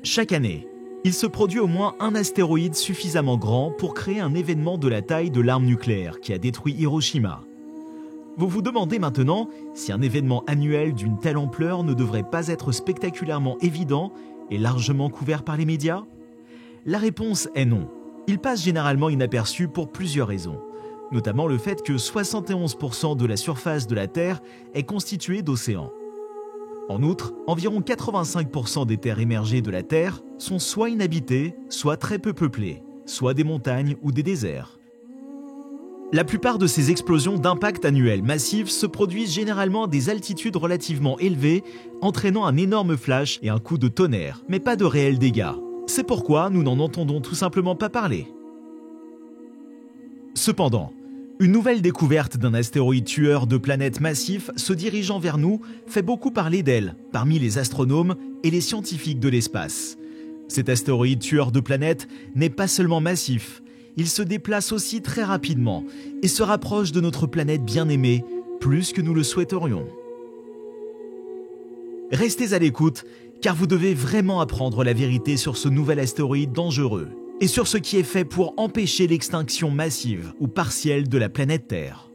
Chaque année, il se produit au moins un astéroïde suffisamment grand pour créer un événement de la taille de l'arme nucléaire qui a détruit Hiroshima. Vous vous demandez maintenant si un événement annuel d'une telle ampleur ne devrait pas être spectaculairement évident et largement couvert par les médias? La réponse est non. Il passe généralement inaperçu pour plusieurs raisons, notamment le fait que 71% de la surface de la Terre est constituée d'océans. En outre, environ 85% des terres émergées de la Terre sont soit inhabitées, soit très peu peuplées, soit des montagnes ou des déserts. La plupart de ces explosions d'impact annuelles massives se produisent généralement à des altitudes relativement élevées, entraînant un énorme flash et un coup de tonnerre, mais pas de réels dégâts. C'est pourquoi nous n'en entendons tout simplement pas parler. Cependant, une nouvelle découverte d'un astéroïde tueur de planètes massif se dirigeant vers nous fait beaucoup parler d'elle, parmi les astronomes et les scientifiques de l'espace. Cet astéroïde tueur de planètes n'est pas seulement massif, il se déplace aussi très rapidement et se rapproche de notre planète bien-aimée, plus que nous le souhaiterions. Restez à l'écoute, car vous devez vraiment apprendre la vérité sur ce nouvel astéroïde dangereux et sur ce qui est fait pour empêcher l'extinction massive ou partielle de la planète Terre.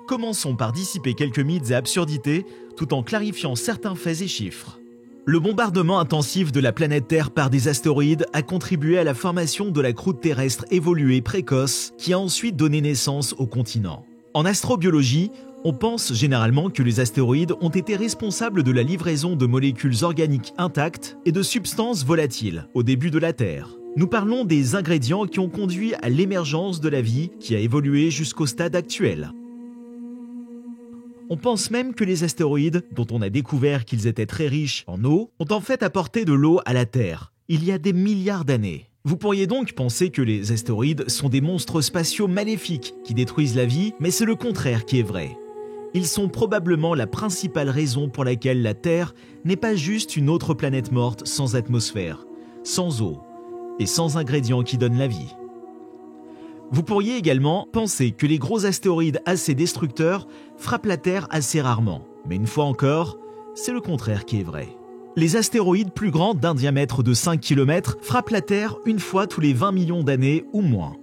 Commençons par dissiper quelques mythes et absurdités tout en clarifiant certains faits et chiffres. Le bombardement intensif de la planète Terre par des astéroïdes a contribué à la formation de la croûte terrestre évoluée précoce qui a ensuite donné naissance aux continents. En astrobiologie, on pense généralement que les astéroïdes ont été responsables de la livraison de molécules organiques intactes et de substances volatiles au début de la Terre. Nous parlons des ingrédients qui ont conduit à l'émergence de la vie qui a évolué jusqu'au stade actuel. On pense même que les astéroïdes, dont on a découvert qu'ils étaient très riches en eau, ont en fait apporté de l'eau à la Terre, il y a des milliards d'années. Vous pourriez donc penser que les astéroïdes sont des monstres spatiaux maléfiques qui détruisent la vie, mais c'est le contraire qui est vrai. Ils sont probablement la principale raison pour laquelle la Terre n'est pas juste une autre planète morte sans atmosphère, sans eau et sans ingrédients qui donnent la vie. Vous pourriez également penser que les gros astéroïdes assez destructeurs frappent la Terre assez rarement. Mais une fois encore, c'est le contraire qui est vrai. Les astéroïdes plus grands d'un diamètre de 5 km frappent la Terre une fois tous les 20 millions d'années ou moins.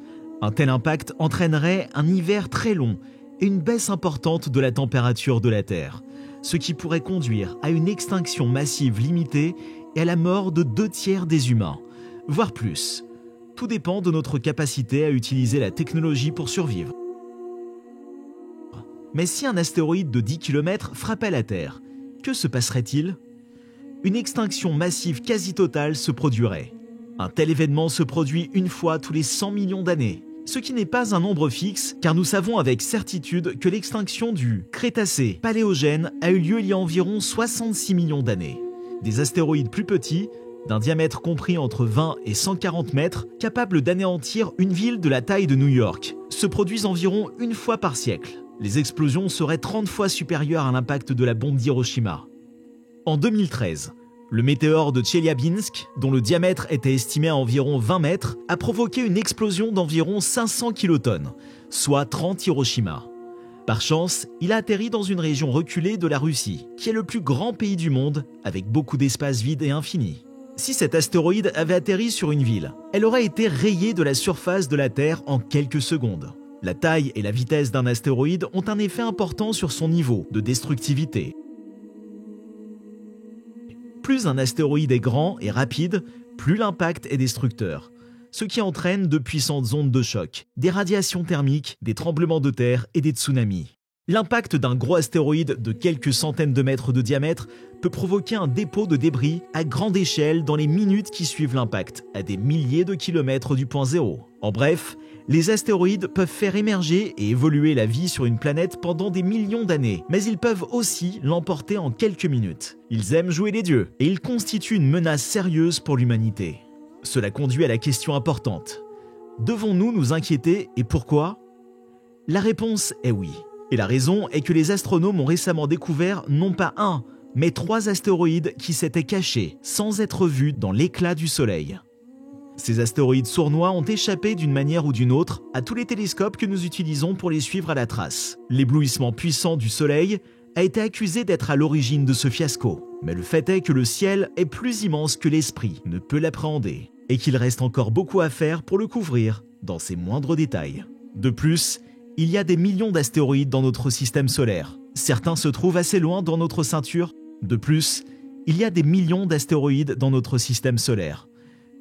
Un tel impact entraînerait un hiver très long et une baisse importante de la température de la Terre, ce qui pourrait conduire à une extinction massive limitée et à la mort de 2/3 des humains, voire plus. Tout dépend de notre capacité à utiliser la technologie pour survivre. Mais si un astéroïde de 10 km frappait la Terre, que se passerait-il? Une extinction massive quasi totale se produirait. Un tel événement se produit une fois tous les 100 millions d'années. Ce qui n'est pas un nombre fixe, car nous savons avec certitude que l'extinction du Crétacé paléogène a eu lieu il y a environ 66 millions d'années. Des astéroïdes plus petits, d'un diamètre compris entre 20 et 140 mètres, capables d'anéantir une ville de la taille de New York, se produisent environ une fois par siècle. Les explosions seraient 30 fois supérieures à l'impact de la bombe d'Hiroshima. En 2013, le météore de Tcheliabinsk, dont le diamètre était estimé à environ 20 mètres, a provoqué une explosion d'environ 500 kilotonnes, soit 30 Hiroshima. Par chance, il a atterri dans une région reculée de la Russie, qui est le plus grand pays du monde, avec beaucoup d'espace vide et infini. Si cet astéroïde avait atterri sur une ville, elle aurait été rayée de la surface de la Terre en quelques secondes. La taille et la vitesse d'un astéroïde ont un effet important sur son niveau de destructivité. Plus un astéroïde est grand et rapide, plus l'impact est destructeur, ce qui entraîne de puissantes ondes de choc, des radiations thermiques, des tremblements de terre et des tsunamis. L'impact d'un gros astéroïde de quelques centaines de mètres de diamètre peut provoquer un dépôt de débris à grande échelle dans les minutes qui suivent l'impact, à des milliers de kilomètres du point zéro. En bref, les astéroïdes peuvent faire émerger et évoluer la vie sur une planète pendant des millions d'années, mais ils peuvent aussi l'emporter en quelques minutes. Ils aiment jouer les dieux, et ils constituent une menace sérieuse pour l'humanité. Cela conduit à la question importante. Devons-nous nous inquiéter et pourquoi? La réponse est oui. Et la raison est que les astronomes ont récemment découvert non pas un, mais 3 astéroïdes qui s'étaient cachés, sans être vus dans l'éclat du Soleil. Ces astéroïdes sournois ont échappé d'une manière ou d'une autre à tous les télescopes que nous utilisons pour les suivre à la trace. L'éblouissement puissant du Soleil, a été accusé d'être à l'origine de ce fiasco. Mais le fait est que le ciel est plus immense que l'esprit ne peut l'appréhender et qu'il reste encore beaucoup à faire pour le couvrir dans ses moindres détails. De plus, il y a des millions d'astéroïdes dans notre système solaire. Certains se trouvent assez loin dans notre ceinture. De plus, il y a des millions d'astéroïdes dans notre système solaire.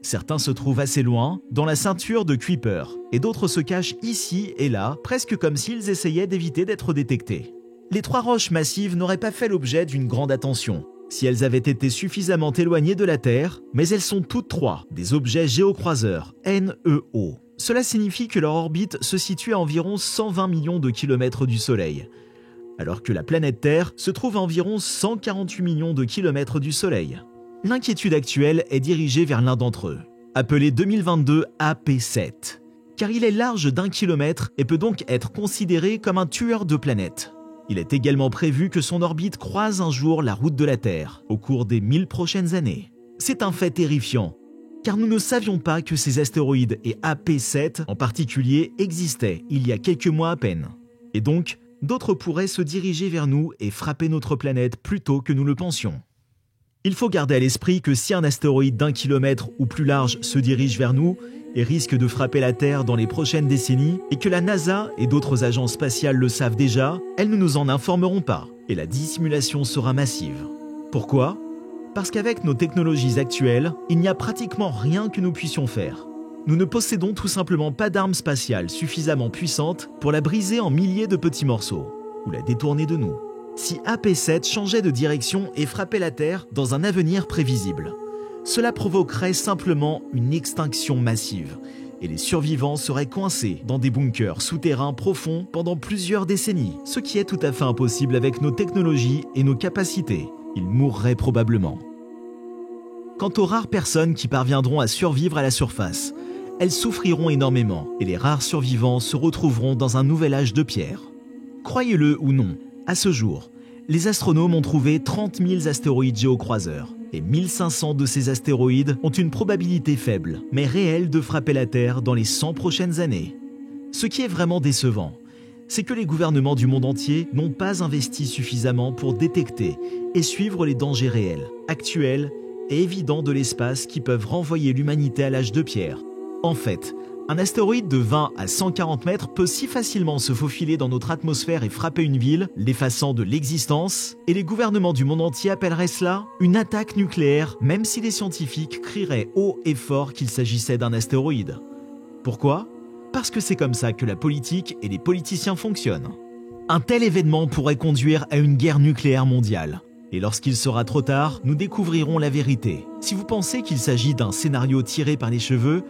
Certains se trouvent assez loin, dans la ceinture de Kuiper, et d'autres se cachent ici et là, presque comme s'ils essayaient d'éviter d'être détectés. Les 3 roches massives n'auraient pas fait l'objet d'une grande attention si elles avaient été suffisamment éloignées de la Terre, mais elles sont toutes 3 des objets géocroiseurs, NEO. Cela signifie que leur orbite se situe à environ 120 millions de kilomètres du Soleil, alors que la planète Terre se trouve à environ 148 millions de kilomètres du Soleil. L'inquiétude actuelle est dirigée vers l'un d'entre eux, appelé 2022 AP7, car il est large d'1 kilomètre et peut donc être considéré comme un tueur de planètes. Il est également prévu que son orbite croise un jour la route de la Terre, au cours des 1000 prochaines années. C'est un fait terrifiant, car nous ne savions pas que ces astéroïdes et AP7 en particulier existaient il y a quelques mois à peine. Et donc, d'autres pourraient se diriger vers nous et frapper notre planète plus tôt que nous le pensions. Il faut garder à l'esprit que si un astéroïde d'1 kilomètre ou plus large se dirige vers nous et risque de frapper la Terre dans les prochaines décennies, et que la NASA et d'autres agences spatiales le savent déjà, elles ne nous en informeront pas, et la dissimulation sera massive. Pourquoi ? Parce qu'avec nos technologies actuelles, il n'y a pratiquement rien que nous puissions faire. Nous ne possédons tout simplement pas d'armes spatiales suffisamment puissantes pour la briser en milliers de petits morceaux, ou la détourner de nous. Si AP7 changeait de direction et frappait la Terre dans un avenir prévisible, cela provoquerait simplement une extinction massive et les survivants seraient coincés dans des bunkers souterrains profonds pendant plusieurs décennies, ce qui est tout à fait impossible avec nos technologies et nos capacités. Ils mourraient probablement. Quant aux rares personnes qui parviendront à survivre à la surface, elles souffriront énormément et les rares survivants se retrouveront dans un nouvel âge de pierre. Croyez-le ou non, à ce jour, les astronomes ont trouvé 30 000 astéroïdes géocroiseurs. Et 1500 de ces astéroïdes ont une probabilité faible, mais réelle de frapper la Terre dans les 100 prochaines années. Ce qui est vraiment décevant, c'est que les gouvernements du monde entier n'ont pas investi suffisamment pour détecter et suivre les dangers réels, actuels et évidents de l'espace qui peuvent renvoyer l'humanité à l'âge de pierre. En fait, un astéroïde de 20 à 140 mètres peut si facilement se faufiler dans notre atmosphère et frapper une ville, l'effaçant de l'existence, et les gouvernements du monde entier appelleraient cela une attaque nucléaire, même si les scientifiques crieraient haut et fort qu'il s'agissait d'un astéroïde. Pourquoi ? Parce que c'est comme ça que la politique et les politiciens fonctionnent. Un tel événement pourrait conduire à une guerre nucléaire mondiale. Et lorsqu'il sera trop tard, nous découvrirons la vérité. Si vous pensez qu'il s'agit d'un scénario tiré par les cheveux,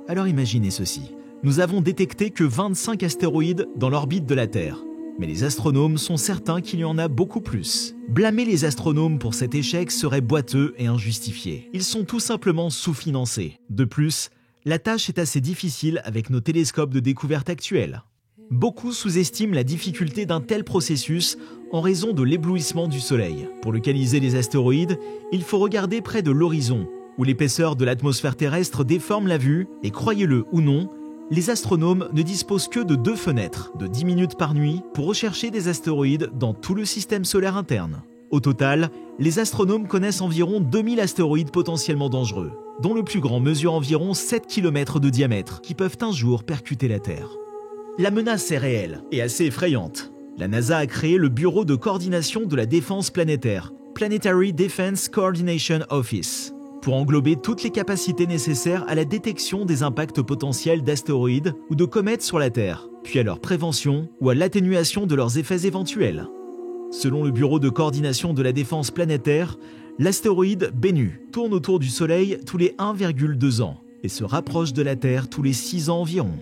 alors imaginez ceci. Nous avons détecté que 25 astéroïdes dans l'orbite de la Terre. Mais les astronomes sont certains qu'il y en a beaucoup plus. Blâmer les astronomes pour cet échec serait boiteux et injustifié. Ils sont tout simplement sous-financés. De plus, la tâche est assez difficile avec nos télescopes de découverte actuels. Beaucoup sous-estiment la difficulté d'un tel processus en raison de l'éblouissement du Soleil. Pour localiser les astéroïdes, il faut regarder près de l'horizon, où l'épaisseur de l'atmosphère terrestre déforme la vue, et croyez-le ou non, les astronomes ne disposent que de 2 fenêtres de 10 minutes par nuit pour rechercher des astéroïdes dans tout le système solaire interne. Au total, les astronomes connaissent environ 2000 astéroïdes potentiellement dangereux, dont le plus grand mesure environ 7 km de diamètre, qui peuvent un jour percuter la Terre. La menace est réelle et assez effrayante. La NASA a créé le Bureau de coordination de la défense planétaire, Planetary Defense Coordination Office, pour englober toutes les capacités nécessaires à la détection des impacts potentiels d'astéroïdes ou de comètes sur la Terre, puis à leur prévention ou à l'atténuation de leurs effets éventuels. Selon le Bureau de coordination de la défense planétaire, l'astéroïde Bennu tourne autour du Soleil tous les 1,2 ans et se rapproche de la Terre tous les 6 ans environ.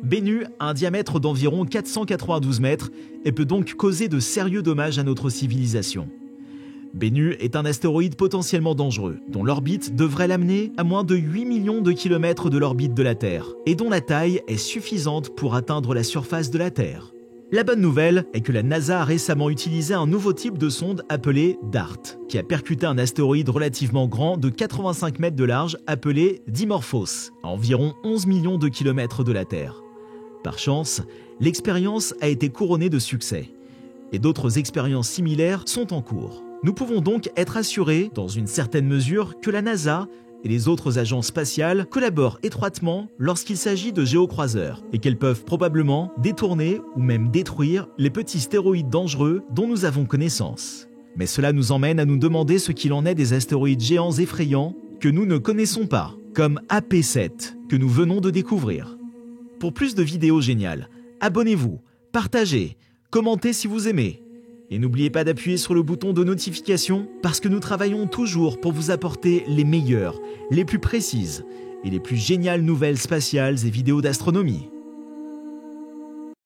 Bennu a un diamètre d'environ 492 mètres et peut donc causer de sérieux dommages à notre civilisation. Bennu est un astéroïde potentiellement dangereux, dont l'orbite devrait l'amener à moins de 8 millions de kilomètres de l'orbite de la Terre, et dont la taille est suffisante pour atteindre la surface de la Terre. La bonne nouvelle est que la NASA a récemment utilisé un nouveau type de sonde appelé DART, qui a percuté un astéroïde relativement grand de 85 mètres de large appelé Dimorphos, à environ 11 millions de kilomètres de la Terre. Par chance, l'expérience a été couronnée de succès. et d'autres expériences similaires sont en cours. Nous pouvons donc être assurés, dans une certaine mesure, que la NASA et les autres agences spatiales collaborent étroitement lorsqu'il s'agit de géocroiseurs et qu'elles peuvent probablement détourner ou même détruire les petits stéroïdes dangereux dont nous avons connaissance. Mais cela nous emmène à nous demander ce qu'il en est des astéroïdes géants effrayants que nous ne connaissons pas, comme AP7, que nous venons de découvrir. Pour plus de vidéos géniales, abonnez-vous, partagez, commentez si vous aimez. Et n'oubliez pas d'appuyer sur le bouton de notification parce que nous travaillons toujours pour vous apporter les meilleures, les plus précises et les plus géniales nouvelles spatiales et vidéos d'astronomie.